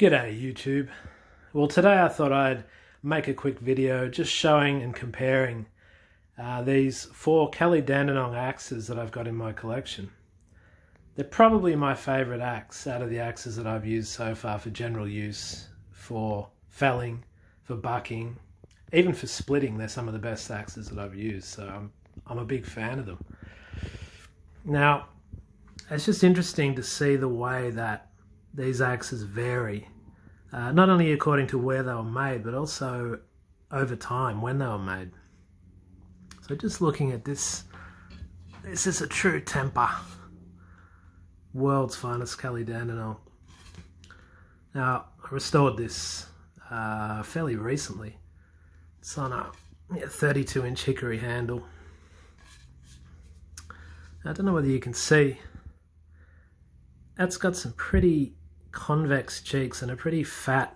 G'day YouTube. Well, today I thought I'd make a quick video just showing and comparing these 4 Kelly Dandenong axes that I've got in my collection. They're probably my favourite axe out of the axes that I've used so far for general use, for felling, for bucking, even for splitting. They're some of the best axes that I've used, so I'm a big fan of them. Now, it's just interesting to see the way that these axes vary, not only according to where they were made, but also over time when they were made. So just looking at this, this is a true temper. World's finest Kelly Dandenong. Now, I restored this fairly recently. It's on a 32-inch hickory handle. I don't know whether you can see, that's got some pretty convex cheeks and a pretty fat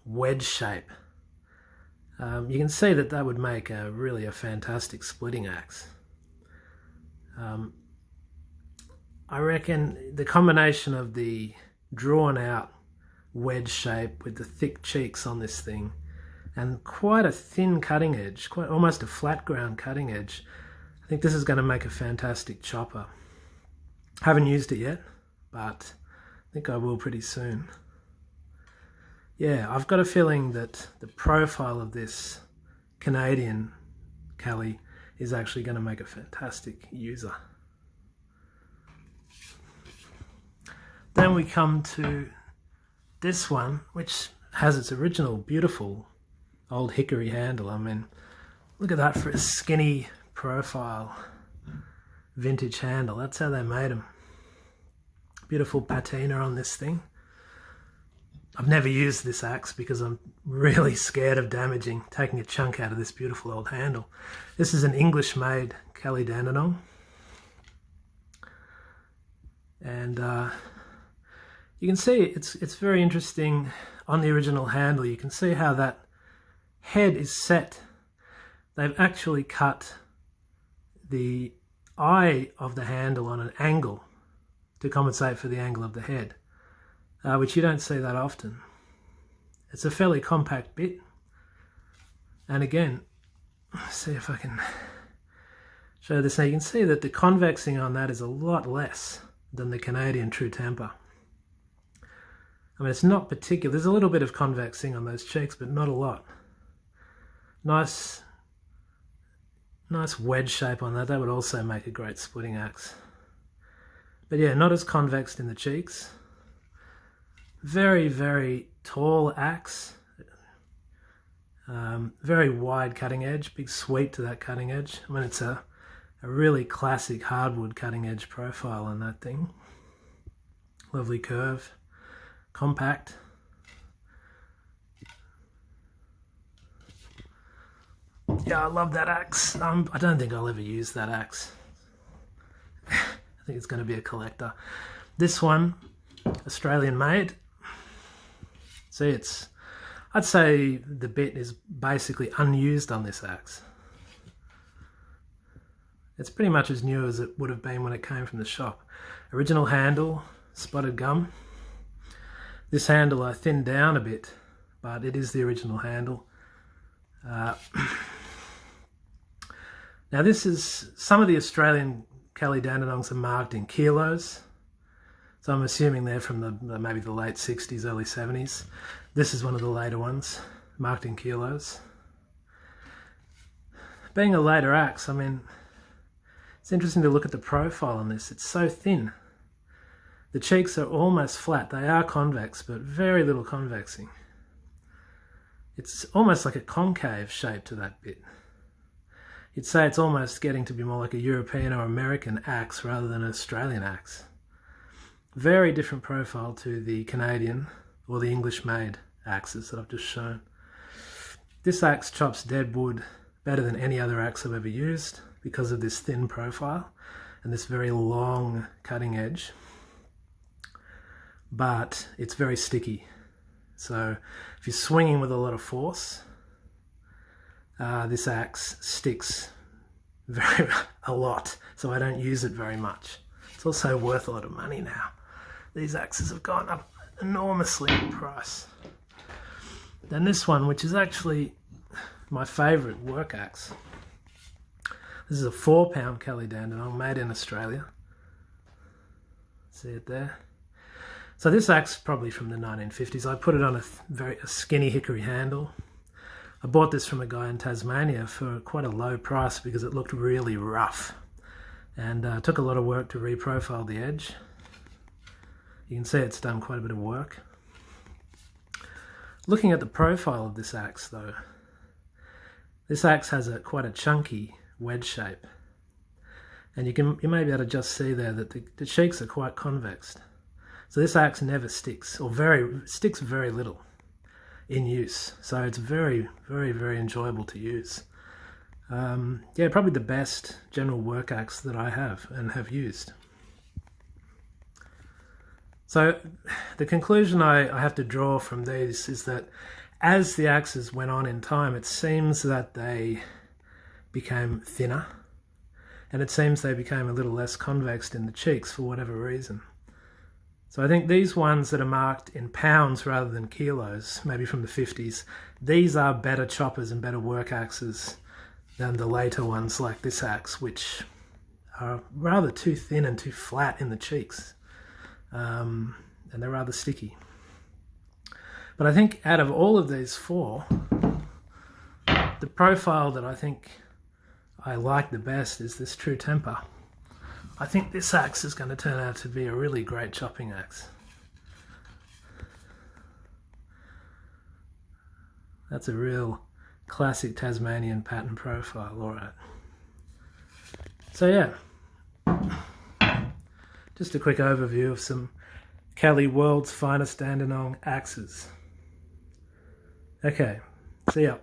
wedge shape. You can see that that would make really a fantastic splitting axe. I reckon the combination of the drawn out wedge shape with the thick cheeks on this thing and quite a thin cutting edge, quite almost a flat ground cutting edge, I think this is going to make a fantastic chopper. Haven't used it yet, but I think I will pretty soon. Yeah, I've got a feeling that the profile of this Canadian Kelly is actually going to make a fantastic user. Then we come to this one, which has its original beautiful old hickory handle. I mean, look at that for a skinny profile vintage handle. That's how they made them. Beautiful patina on this thing. I've never used this axe because I'm really scared of taking a chunk out of this beautiful old handle. This is an English-made Kelly Dandenong. And you can see it's very interesting on the original handle. You can see how that head is set. They've actually cut the eye of the handle on an angle to compensate for the angle of the head, which you don't see that often. It's a fairly compact bit, and again, let's see if I can show this. Now you can see that the convexing on that is a lot less than the Canadian True Temper. I mean, it's not particular. There's a little bit of convexing on those cheeks, but not a lot. Nice wedge shape on that. That would also make a great splitting axe. But yeah, not as convexed in the cheeks. Very, very tall axe. Very wide cutting edge, big sweep to that cutting edge. I mean, it's a really classic hardwood cutting edge profile on that thing. Lovely curve, compact. Yeah, I love that axe. I don't think I'll ever use that axe. I think it's going to be a collector. This one, Australian made. See, I'd say the bit is basically unused on this axe. It's pretty much as new as it would have been when it came from the shop. Original handle, spotted gum. This handle I thinned down a bit, but it is the original handle. Now this is, some of the Australian Kelly Dandenongs are marked in kilos, so I'm assuming they're from maybe the late 60s, early 70s. This is one of the later ones, marked in kilos. Being a later axe, I mean, it's interesting to look at the profile on this. It's so thin. The cheeks are almost flat. They are convex, but very little convexing. It's almost like a concave shape to that bit. You'd say it's almost getting to be more like a European or American axe rather than an Australian axe. Very different profile to the Canadian or the English-made axes that I've just shown. This axe chops dead wood better than any other axe I've ever used because of this thin profile and this very long cutting edge. But it's very sticky. So if you're swinging with a lot of force, this axe sticks a lot, so I don't use it very much. It's also worth a lot of money now. these axes have gone up enormously in price. Then this one, which is actually my favourite work axe. This is a 4-pound Kelly Dandenong made in Australia. See it there? So this axe is probably from the 1950s. I put it on a very skinny hickory handle. I bought this from a guy in Tasmania for quite a low price because it looked really rough. And took a lot of work to reprofile the edge. You can see it's done quite a bit of work. Looking at the profile of this axe though, this axe has quite a chunky wedge shape. And you may be able to just see there that the cheeks are quite convex. So this axe never sticks, or sticks very little in use. So it's very, very, very enjoyable to use. Yeah, probably the best general work axe that I have and have used. So the conclusion I have to draw from these is that as the axes went on in time, it seems that they became thinner, and it seems they became a little less convex in the cheeks for whatever reason. So I think these ones that are marked in pounds rather than kilos, maybe from the 50s, these are better choppers and better work axes than the later ones like this axe, which are rather too thin and too flat in the cheeks. And they're rather sticky. But I think out of all of these four, the profile that I think I like the best is this True Temper. I think this axe is going to turn out to be a really great chopping axe. That's a real classic Tasmanian pattern profile, alright. So yeah, just a quick overview of some Kelly World's Finest Dandenong axes. Okay, see ya.